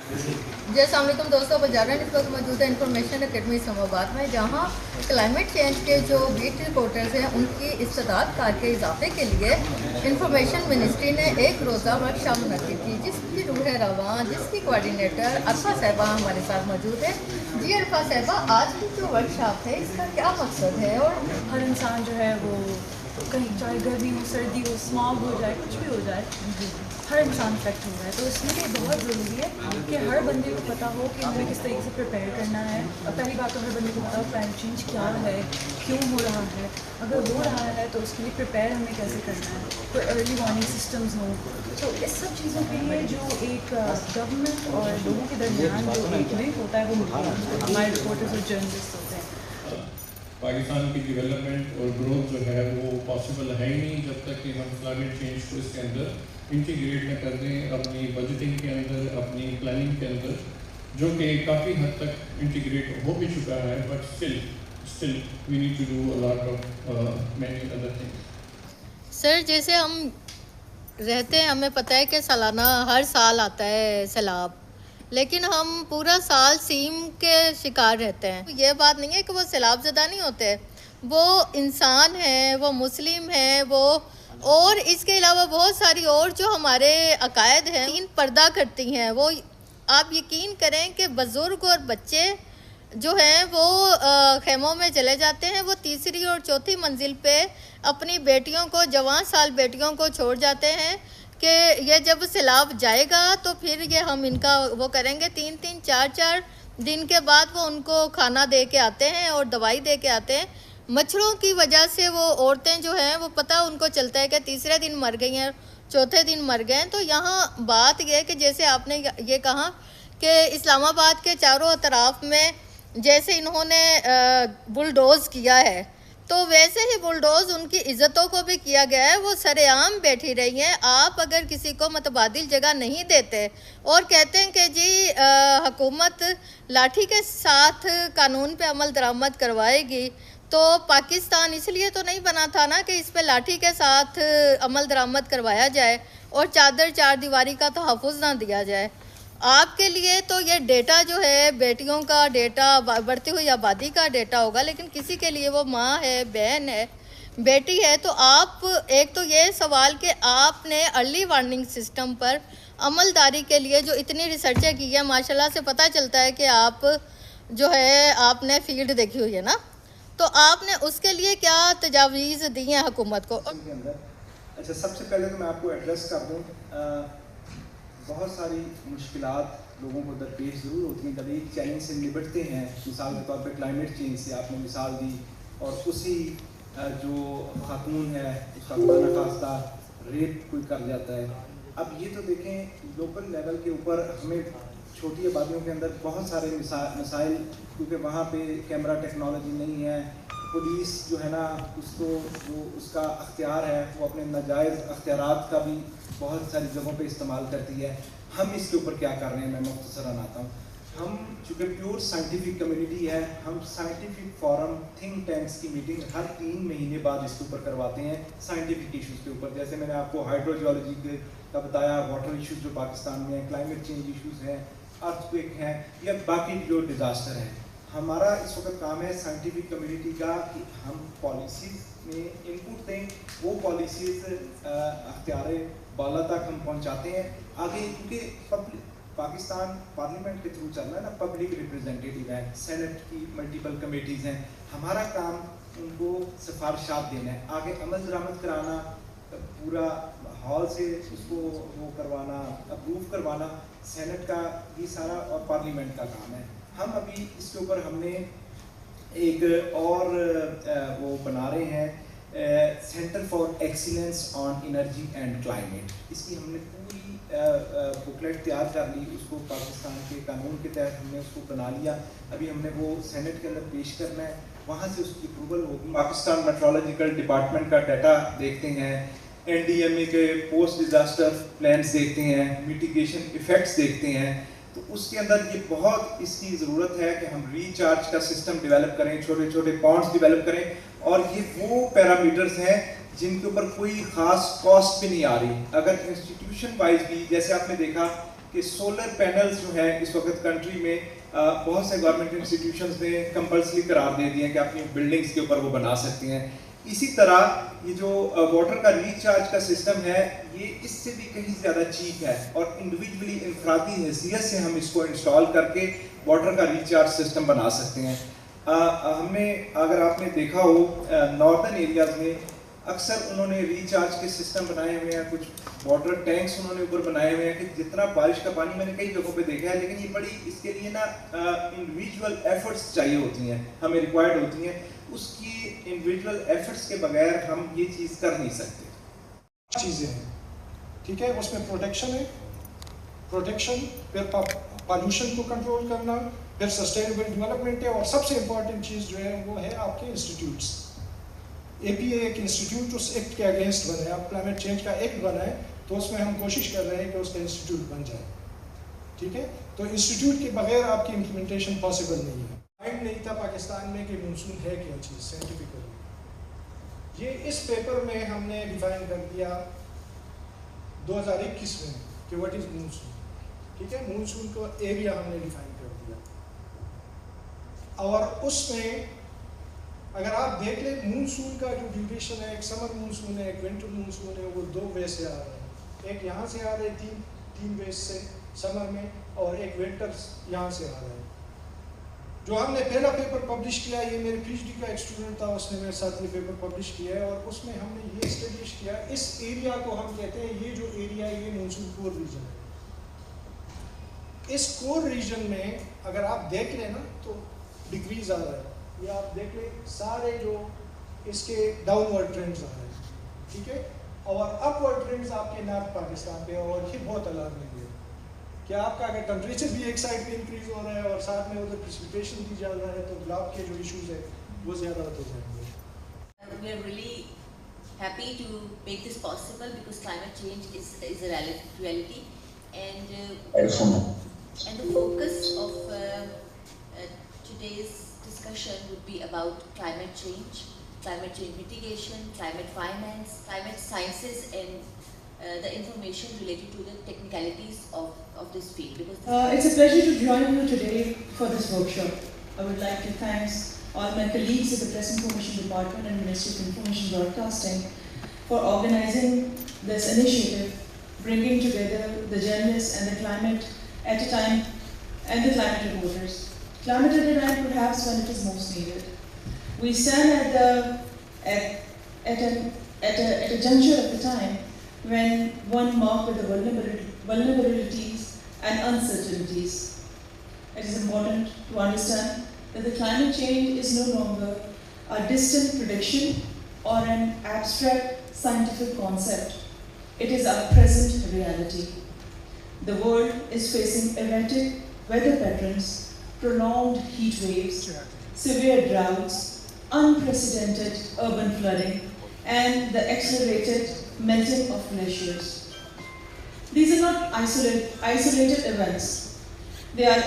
जी अस्सलाम वालेकुम दोस्तों, बजारन इस वक्त मौजूद है इंफॉर्मेशन अकेडमी इस्लामाबाद में, जहां क्लाइमेट चेंज के जो बीट रिपोर्टर्स हैं उनकी इस्तादाद कार के इजाफे के लिए इंफॉर्मेशन मिनिस्ट्री ने एक रोज़ा वर्कशॉप मुनक्किद की, जिसकी रूह रवां, जिसकी कोऑर्डिनेटर अरफा साहिबा हमारे साथ मौजूद है। जी अरफा साहिबा, आज की जो वर्कशॉप है इसका क्या मकसद है? और हर इंसान जो है वो कहीं चाहे गर्मी हो, सर्दी हो, स्मॉग हो जाए, कुछ भी हो जाए, हर इंसान इफेक्ट हो रहा है। तो इसलिए बहुत ज़रूरी है कि हर बंदे को पता हो कि हमें किस तरीके से प्रिपेयर करना है। और पहली बात तो हर बंदे को पता हो क्लाइमेट चेंज क्या है, क्यों हो रहा है, अगर हो रहा है तो उसके लिए प्रिपेयर हमें कैसे करना है, कोई अर्ली वार्निंग सिस्टम्स हों। तो इस सब चीज़ों के लिए जो एक गवर्नमेंट और लोगों के दरमियान जो एक लिंक होता है वो हमारे रिपोर्टर्स और जर्नलिस्ट होते हैं। पाकिस्तान की डेवलपमेंट और ग्रोथ जो है वो पॉसिबल है ही नहीं जब तक कि हम क्लाइमेट चेंज को इसके अंदर इंटीग्रेट न कर दें अपनी बजटिंग के अंदर, अपनी प्लानिंग के अंदर, जो कि काफ़ी हद तक इंटीग्रेट हो भी चुका है, but still we need to do a lot of many other things. Sir, जैसे हम रहते हैं, हमें पता है कि सालाना हर साल आता है सैलाब, लेकिन हम पूरा साल सीम के शिकार रहते हैं। ये बात नहीं है कि वो सैलाब ज़दा नहीं होते, वो इंसान हैं, वो मुस्लिम हैं, वो और इसके अलावा बहुत सारी और जो हमारे अकायद हैं तीन पर्दा करती हैं। वो आप यकीन करें कि बुज़ुर्ग और बच्चे जो हैं वो खेमों में चले जाते हैं, वो तीसरी और चौथी मंजिल पे अपनी बेटियों को, जवान साल बेटियों को छोड़ जाते हैं कि ये जब सैलाब जाएगा तो फिर ये हम इनका वो करेंगे। 3-4 दिन के बाद वो उनको खाना दे के आते हैं और दवाई दे के आते हैं। मच्छरों की वजह से वो औरतें जो हैं वो पता उनको चलता है कि तीसरे दिन मर गई हैं, चौथे दिन मर गए हैं। तो यहाँ बात यह है कि जैसे आपने ये कहा कि इस्लामाबाद के चारों तरफ में जैसे इन्होंने बुलडोज़ किया है, तो वैसे ही बुलडोज़ उनकी इज़्ज़तों को भी किया गया है। वो सरेआम बैठी रही हैं। आप अगर किसी को मतबादिल जगह नहीं देते और कहते हैं कि जी हुकूमत लाठी के साथ कानून पे अमल दरामद करवाएगी, तो पाकिस्तान इसलिए तो नहीं बना था ना कि इस पे लाठी के साथ अमल दरामद करवाया जाए और चादर चार दीवारी का तहफ़्फ़ुज़ ना दिया जाए। आपके लिए तो ये डेटा जो है बेटियों का डेटा, बढ़ती हुई आबादी का डेटा होगा, लेकिन किसी के लिए वो माँ है, बहन है, बेटी है। तो आप एक तो ये सवाल कि आपने अर्ली वार्निंग सिस्टम पर अमलदारी के लिए जो इतनी रिसर्चें की है, माशाल्लाह से पता चलता है कि आप जो है आपने फील्ड देखी हुई है ना, तो आपने उसके लिए क्या तजावीज़ दी हैं हुकूमत को? अच्छा, सबसे पहले तो मैं आपको एड्रेस कर दूँ, बहुत सारी मुश्किलात लोगों को दरपेश ज़रूर होती हैं जब एक चैलेंज से निपटते हैं। मिसाल के तौर पे क्लाइमेट चेंज से आपने मिसाल दी, और उसी जो खातून है उसका खुदा न खास्ता रेप कोई कर जाता है। अब ये तो देखें, लोकल लेवल के ऊपर हमें छोटी आबादियों के अंदर बहुत सारे मसाइल, क्योंकि वहाँ पे कैमरा टेक्नोलॉजी नहीं है, पुलिस जो है ना उसको जो उसका अख्तियार है वो अपने नाजायज़ अख्तियारात का भी बहुत सारी जगहों पे इस्तेमाल करती है। हम इसके ऊपर क्या कर रहे हैं, मैं मुख्तसरन आता हूँ। हम चूँकि प्योर साइंटिफिक कम्युनिटी है, हम साइंटिफिक फोरम, थिंक टैंक्स की मीटिंग हर 3 महीने बाद इसके ऊपर करवाते हैं, साइंटिफिक इशूज़ के ऊपर। जैसे मैंने आपको हाइड्रोजियोलॉजी का बताया, वाटर इशूज़ जो पाकिस्तान में हैं, क्लाइमेट चेंज इशूज़ हैं, अर्थक्वेक हैं, या बाकी जो डिज़ास्टर हैं। हमारा इस वक्त काम है साइंटिफिक कम्युनिटी का कि हम पॉलिसीज़ में इनपुट दें, वो पॉलिसीज़ अख्तियार बाला तक हम पहुंचाते हैं आगे, क्योंकि पाकिस्तान पार्लियामेंट के थ्रू चल रहा है ना, पब्लिक रिप्रेजेंटेटिव है, सेनेट की मल्टीपल कमेटीज़ हैं। हमारा काम उनको सिफारिशात देना है, आगे अमल दरामद कराना, पूरा हॉल से उसको वो करवाना, अप्रूव करवाना, सेनेट का भी सारा और पार्लियामेंट का काम है। हम अभी इसके ऊपर हमने एक और वो बना रहे हैं, centre for excellence on energy and climate. इसकी हमने पूरी बुकलेट तैयार कर ली, उसको पाकिस्तान के कानून के तहत हमने उसको बना लिया। अभी हमने वो सेनेट के अंदर पेश करना है, वहाँ से उसकी अप्रूवल होगी। पाकिस्तान मेट्रोलॉजिकल डिपार्टमेंट का डाटा देखते हैं, NDMA के पोस्ट डिज़ास्टर प्लान्स देखते हैं, मिटिगेशन इफ़ेक्ट्स देखते हैं, तो उसके अंदर ये बहुत इसकी ज़रूरत है कि हम रिचार्ज का सिस्टम डेवलप करें, छोटे छोटे पॉन्ड्स डेवलप करें, और ये वो पैरामीटर्स हैं जिनके ऊपर कोई ख़ास कॉस्ट भी नहीं आ रही। अगर इंस्टीट्यूशन वाइज भी, जैसे आपने देखा کہ سولر پینلز جو ہیں اس وقت کنٹری میں بہت سے گورنمنٹ انسٹیٹیوشنز نے کمپلسری قرار دے دیے ہیں کہ اپنی بلڈنگز کے اوپر وہ بنا سکتی ہیں. اسی طرح یہ جو واٹر کا ریچارج کا سسٹم ہے یہ اس سے بھی کہیں زیادہ چیپ ہے, اور انڈیویجولی انفرادی حیثیت سے ہم اس کو انسٹال کر کے واٹر کا ریچارج سسٹم بنا سکتے ہیں. ہم نے اگر آپ نے دیکھا ہو ناردرن ایریاز میں اکثر انہوں نے ریچارج کے سسٹم بنائے ہوئے ہیں, کچھ واٹر ٹینکس انہوں نے اوپر بنائے ہوئے ہیں کہ جتنا بارش کا پانی میں نے کئی جگہوں پہ دیکھا ہے, لیکن یہ بڑی اس کے لیے نا انڈیویجول ایفرٹس چاہیے ہوتی ہیں, ہمیں ریکوائرڈ ہوتی ہیں. اس کی انڈیویجول ایفرٹس کے بغیر ہم یہ چیز کر نہیں سکتے. چیزیں ہیں ٹھیک ہے, اس میں پروٹیکشن ہے, پروٹیکشن, پھر پالوشن کو کنٹرول کرنا, پھر سسٹینیبل ڈیولپمنٹ ہے, اور سب سے امپورٹنٹ چیز جو ہے وہ ہے آپ کے انسٹیٹیوٹس. اے پی اے ایک انسٹیٹیوٹ اس ایکٹ کے اگینسٹ بنا ہے, اب کلائمیٹ چینج کا ایکٹ بنا ہے تو اس میں ہم کوشش کر رہے ہیں کہ اس کا انسٹیٹیوٹ بن جائے. ٹھیک ہے, تو انسٹیٹیوٹ کے بغیر آپ کی امپلیمنٹیشن پاسبل نہیں ہے. مائنڈ نہیں تھا پاکستان میں کہ مونسون ہے کیا چیز سائنٹیفکلی. یہ اس پیپر میں ہم نے ڈیفائن کر دیا 2021 میں کہ واٹ از مونسون. ٹھیک ہے, مونسون کو ایریا ہم نے ڈیفائن کر دیا, اور اس میں اگر آپ دیکھ لیں مونسون کا جو ڈیوریشن ہے, ایک سمر مونسون ہے, ایک ونٹر مونسون ہے, وہ 2 وے سے آ رہا ہے. ایک یہاں سے آ رہا ہے 3 وے سے سمر میں, اور ایک ونٹر یہاں سے آ رہا ہے. جو ہم نے پہلا پیپر پبلش کیا, یہ میرے پی ایچ ڈی کا ایک اسٹوڈنٹ تھا, اس نے میرے ساتھ یہ پیپر پبلش کیا ہے, اور اس میں ہم نے یہ اسٹیبلش کیا اس ایریا کو ہم کہتے ہیں, یہ جو ایریا ہے یہ مونسون کور ریجن ہے. اس کور ریجن میں اگر آپ دیکھ لیں نا تو ڈگریز آ رہا ہے, یہ آپ دیکھ لیں سارے جو اس کے ڈاؤن ورڈ ٹرینڈز آ رہے ہیں. ٹھیک ہے, اور اپ ورڈ ٹرینڈز آپ کے نارتھ پاکستان پہ, اور یہ بہت الارمنگ ہے کہ آپ کا اگر ٹمپریچر بھی ایک سائڈ پہ انکریز ہو رہا ہے اور ساتھ میں ادھر پریسپیٹیشن بھی جا رہا ہے, تو گلاب کے جو ایشوز ہیں وہ زیادہ ہوتے جائیں گے. We are really happy to make this possible because climate change is a reality, and the focus of today's discussion would be about climate change mitigation, climate finance, climate sciences, and the information related to the technicalities of this field. Because It's a pleasure to join you today for this workshop. I would like to thank all my colleagues at the Press Information Department and Ministry of Information Broadcasting for organizing this initiative, bringing together the journalists and the climate at a time, and the climate reporters. Climate at a time perhaps when it is most needed. We stand at a juncture of the time when one marked with the vulnerabilities and uncertainties. It is important to understand that the climate change is no longer a distant prediction or an abstract scientific concept. It is our present reality. The world is facing erratic weather patterns, prolonged heat waves, severe droughts, unprecedented urban flooding, and the accelerated melting of glaciers. These are not isolated events. They are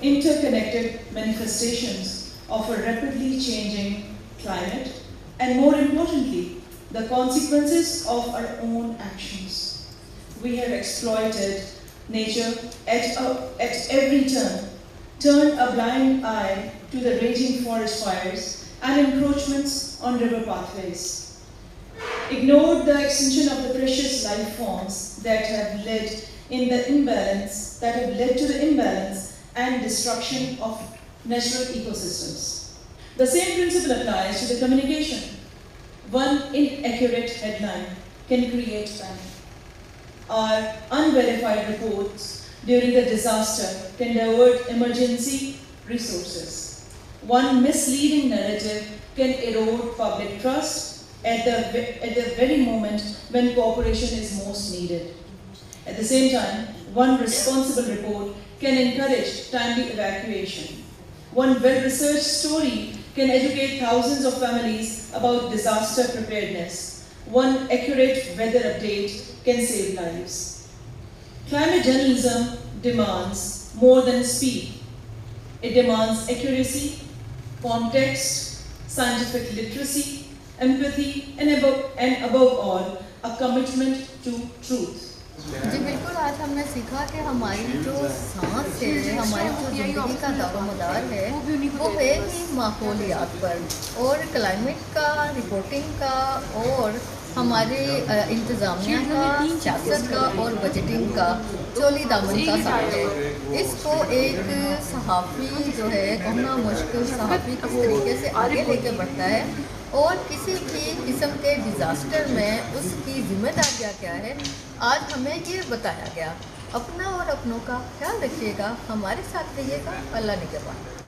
interconnected manifestations of a rapidly changing climate, and more importantly, the consequences of our own actions. We have exploited nature at every turn, turned a blind eye to the raging forest fires and encroachments on river pathways, ignored the extinction of the precious life forms that have led to the imbalance and destruction of natural ecosystems. The same principle applies to the communication. One inaccurate headline can create panic. Our unverified reports during the disaster can divert emergency resources. One misleading narrative can erode public trust at the very moment when cooperation is most needed. At the same time, one responsible report can encourage timely evacuation. One well-researched story can educate thousands of families about disaster preparedness. One accurate weather update can save lives. Climate journalism demands more than speed. It demands accuracy, context, scientific literacy, empathy, and above all, a commitment to truth. जी बिल्कुल, आज हमने सीखा कि हमारी जो सांस है, हमारी जो ज़िंदगी का दारोमदार है, वो है ही माहौलियात पर, और क्लाइमेट का, रिपोर्टिंग का, और हमारे इंतज़ामिया का, सियासत का और बजटिंग का चोली दामन का साथ है। इसको एक सहाफ़ी जो है कहना मुश्किल, सहाफ़ी किस तरीके से आगे लेके बढ़ता है और किसी भी किस्म के डिज़ास्टर में उसकी जिम्मेदारियाँ क्या है, आज हमें ये बताया गया। अपना और अपनों का ख्याल रखिएगा, हमारे साथ रहिएगा। अल्लाह निगहबान।